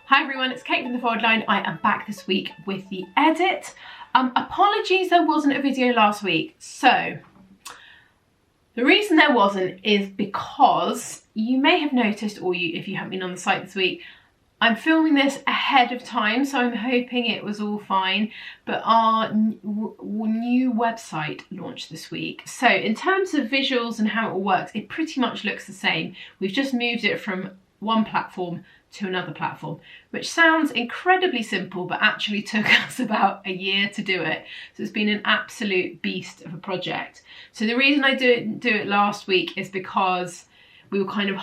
Hi everyone, it's Kate from the Forward Line. I am back this week with the edit. Apologies there wasn't a video last week. So, the reason there wasn't is because you may have noticed, or if you haven't been on the site this week, I'm filming this ahead of time, so I'm hoping it was all fine. But our new website launched this week. So in terms of visuals and how it all works, it pretty much looks the same. We've just moved it from one platform to another platform, which sounds incredibly simple, but actually took us about a year to do it. So it's been an absolute beast of a project. So the reason I didn't do it last week is because we were kind of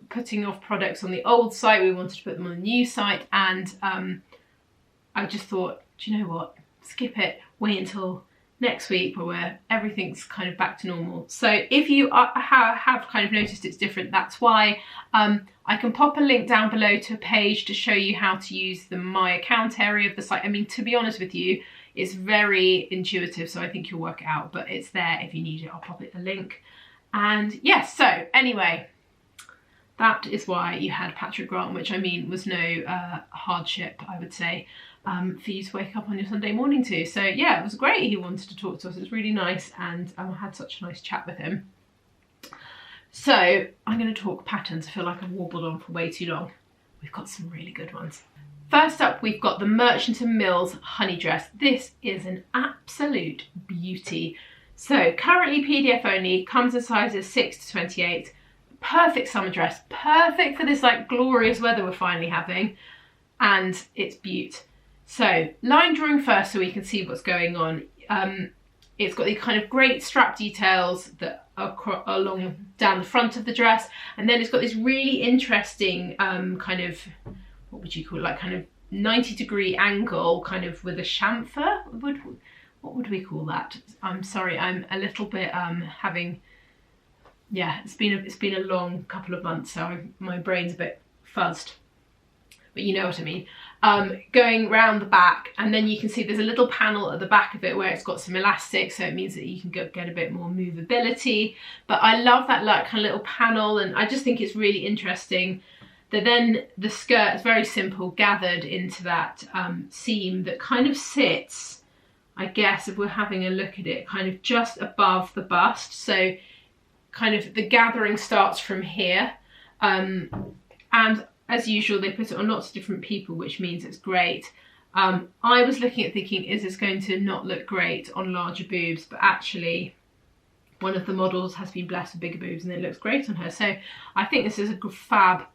putting off products on the old site. We wanted to put them on the new site, and I just thought, do you know what? Skip it, wait until next week where everything's kind of back to normal. So if you have kind of noticed it's different, that's why. I can pop a link down below to a page to show you how to use the My Account area of the site. I mean, to be honest with you, it's very intuitive, so I think you'll work it out, but it's there if you need it. I'll pop it a link. And yes, so anyway, that is why you had Patrick Grant, which I mean was no hardship, I would say, for you to wake up on your Sunday morning to. So yeah, it was great. He wanted to talk to us. It was really nice, and I had such a nice chat with him. So I'm going to talk patterns. I feel like I've warbled on for way too long. We've got some really good ones. First up, we've got the Merchant & Mills honey dress. This is an absolute beauty. So currently PDF only, comes in sizes 6 to 28. Perfect summer dress, perfect for this like glorious weather we're finally having, and it's beaut. So line drawing first so we can see what's going on. It's got these kind of great strap details that are along down the front of the dress, and then it's got this really interesting kind of, what would you call it, like kind of 90-degree angle, kind of with a chamfer. What would we call that? I'm sorry, I'm a little bit yeah, it's been a long couple of months, so my brain's a bit fuzzed, but you know what I mean. Going round the back, and then you can see there's a little panel at the back of it where it's got some elastic, so it means that you can get a bit more movability. But I love that like kind of little panel, and I just think it's really interesting that then the skirt is very simple, gathered into that seam that kind of sits, I guess if we're having a look at it, kind of just above the bust. So kind of the gathering starts from here, and as usual they put it on lots of different people, which means it's great. I was looking at thinking, is this going to not look great on larger boobs? But actually one of the models has been blessed with bigger boobs and it looks great on her. So I think this is a good fab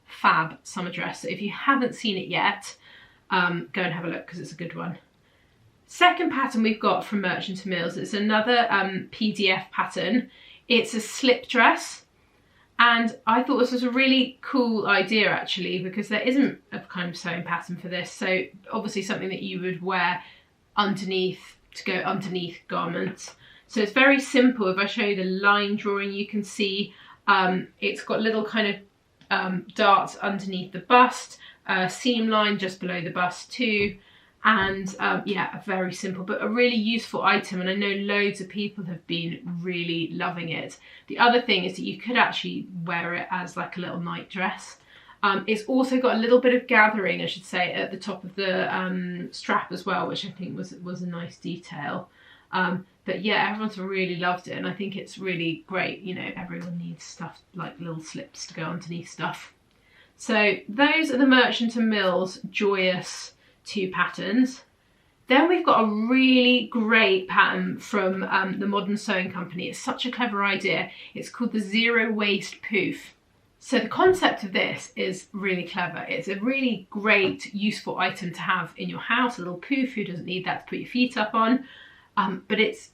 summer dress. So if you haven't seen it yet, go and have a look because it's a good one. Second pattern we've got from Merchant & Mills. It's another PDF pattern. It's a slip dress, and I thought this was a really cool idea actually, because there isn't a kind of sewing pattern for this. So obviously something that you would wear underneath, to go underneath garments. So it's very simple. If I show you the line drawing, you can see it's got little kind of darts underneath the bust, seam line just below the bust too. And yeah, very simple, but a really useful item. And I know loads of people have been really loving it. The other thing is that you could actually wear it as like a little night dress. It's also got a little bit of gathering, I should say, at the top of the strap as well, which I think was a nice detail. But yeah, everyone's really loved it, and I think it's really great. You know, everyone needs stuff like little slips to go underneath stuff. So those are the Merchant & Mills Joyous 2 patterns. Then we've got a really great pattern from the Modern Sewing Company. It's such a clever idea. It's called the Zero Waste Poof. So the concept of this is really clever. It's a really great, useful item to have in your house, a little poof. Who doesn't need that to put your feet up on? But it's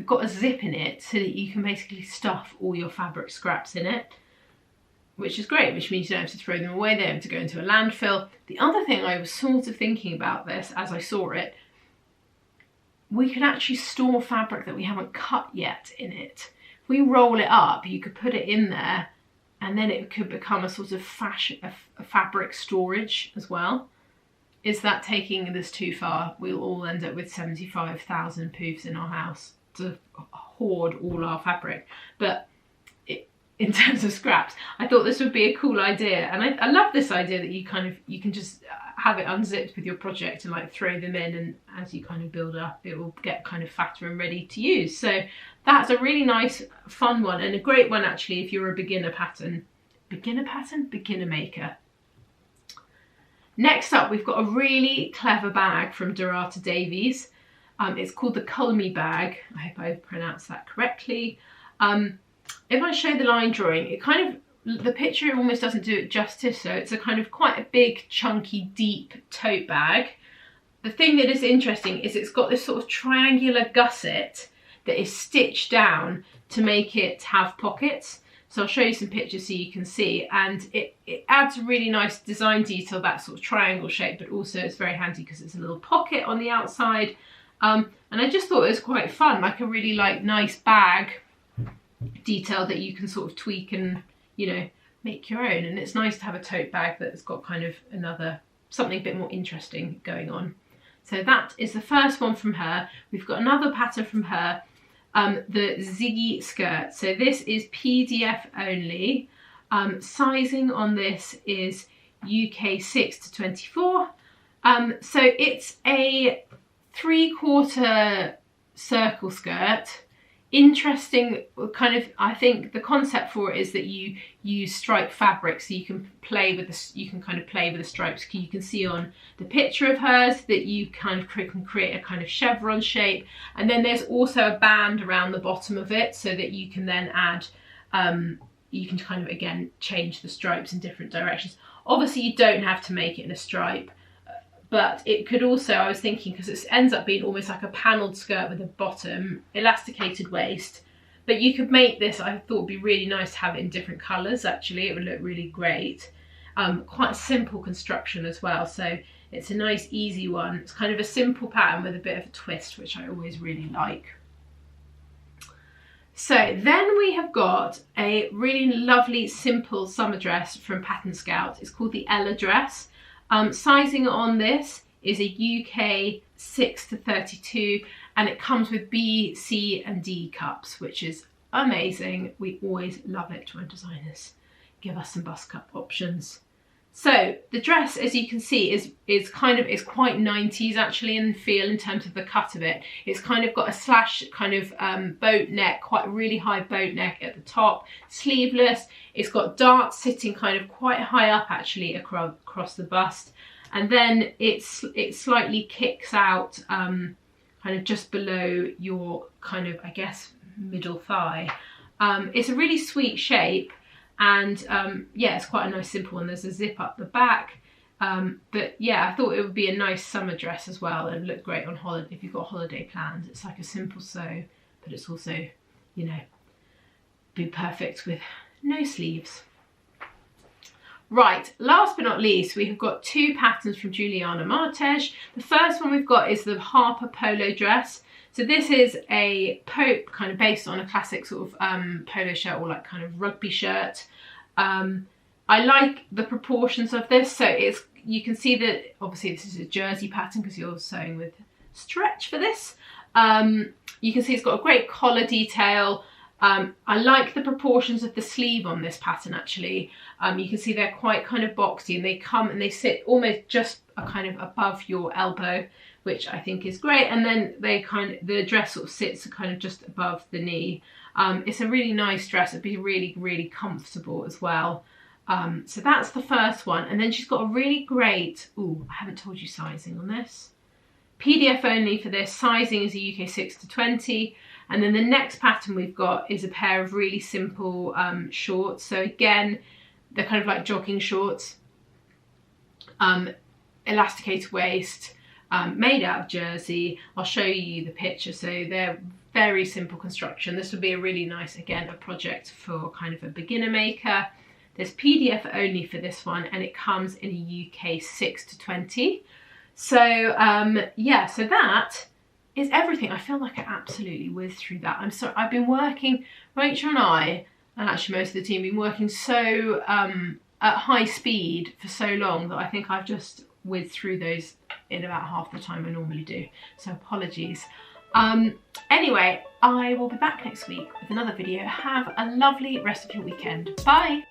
got a zip in it so that you can basically stuff all your fabric scraps in it, which is great, which means you don't have to throw them away, they don't have to go into a landfill. The other thing I was sort of thinking about this as I saw it, we could actually store fabric that we haven't cut yet in it. If we roll it up, you could put it in there, and then it could become a sort of a fabric storage as well. Is that taking this too far? We'll all end up with 75,000 poofs in our house to hoard all our fabric. But in terms of scraps. I thought this would be a cool idea, and I love this idea that you can just have it unzipped with your project and like throw them in, and as you kind of build up it will get kind of fatter and ready to use. So that's a really nice fun one, and a great one actually if you're a beginner maker. Next up, we've got a really clever bag from Dhurata Davies. It's called the Kulmi bag. I hope I pronounced that correctly. If I show the line drawing, it kind of, the picture almost doesn't do it justice. So it's a kind of quite a big, chunky, deep tote bag. The thing that is interesting is it's got this sort of triangular gusset that is stitched down to make it have pockets. So I'll show you some pictures so you can see, and it adds a really nice design detail, that sort of triangle shape, but also it's very handy because it's a little pocket on the outside. And I just thought it was quite fun, like a really nice bag detail that you can sort of tweak and, you know, make your own. And it's nice to have a tote bag that's got kind of something a bit more interesting going on. So that is the first one from her. We've got another pattern from her, the Ziggy Skirt. So this is PDF only. Sizing on this is UK 6 to 24. So it's a 3/4 circle skirt. Interesting kind of, I think the concept for it is that you use striped fabric, so you can play with the stripes. You can see on the picture of hers that you kind of can create a kind of chevron shape, and then there's also a band around the bottom of it so that you can then add you can kind of again change the stripes in different directions. Obviously you don't have to make it in a stripe, but it could also, I was thinking, because it ends up being almost like a panelled skirt with a bottom, elasticated waist. But you could make this, I thought would be really nice to have it in different colours actually. It would look really great. Quite a simple construction as well, so it's a nice easy one. It's kind of a simple pattern with a bit of a twist, which I always really like. So then we have got a really lovely simple summer dress from Pattern Scout. It's called the Ella dress. Sizing on this is a UK 6 to 32, and it comes with B, C and D cups, which is amazing. We always love it when designers give us some bust cup options. So the dress, as you can see, is quite 90s actually in feel in terms of the cut of it. It's kind of got a slash kind of boat neck, quite really high boat neck at the top, sleeveless. It's got darts sitting kind of quite high up actually across the bust, and then it slightly kicks out kind of just below your kind of, I guess, middle thigh. It's a really sweet shape. And yeah, it's quite a nice simple one. There's a zip up the back. But yeah, I thought it would be a nice summer dress as well and look great on holiday if you've got holiday plans. It's like a simple sew, but it's also, you know, be perfect with no sleeves. Right, last but not least, we have got two patterns from Juliana Martej. The first one we've got is the Harper polo dress. So this is a kind of based on a classic sort of polo shirt, or like kind of rugby shirt. I like the proportions of this. So you can see that obviously this is a jersey pattern because you're sewing with stretch for this. You can see it's got a great collar detail. I like the proportions of the sleeve on this pattern actually. You can see they're quite kind of boxy, and they come and they sit almost just a kind of above your elbow, which I think is great. And then the dress sort of sits kind of just above the knee. It's a really nice dress. It'd be really, really comfortable as well. So that's the first one. And then she's got a really great, I haven't told you sizing on this. PDF only for this. Sizing is a UK 6 to 20. And then the next pattern we've got is a pair of really simple shorts. So again, they're kind of like jogging shorts. Elasticated waist. Made out of jersey. I'll show you the picture. So they're very simple construction. This would be a really nice, again, a project for kind of a beginner maker. There's PDF only for this one, and it comes in a UK 6 to 20. So yeah, so that is everything. I feel like I absolutely whizzed through that. I'm sorry, I've been working, Rachel and I, and actually most of the team, been working so at high speed for so long that I think I've just whizzed through those in about half the time I normally do. So apologies. Anyway, I will be back next week with another video. Have a lovely rest of your weekend. Bye!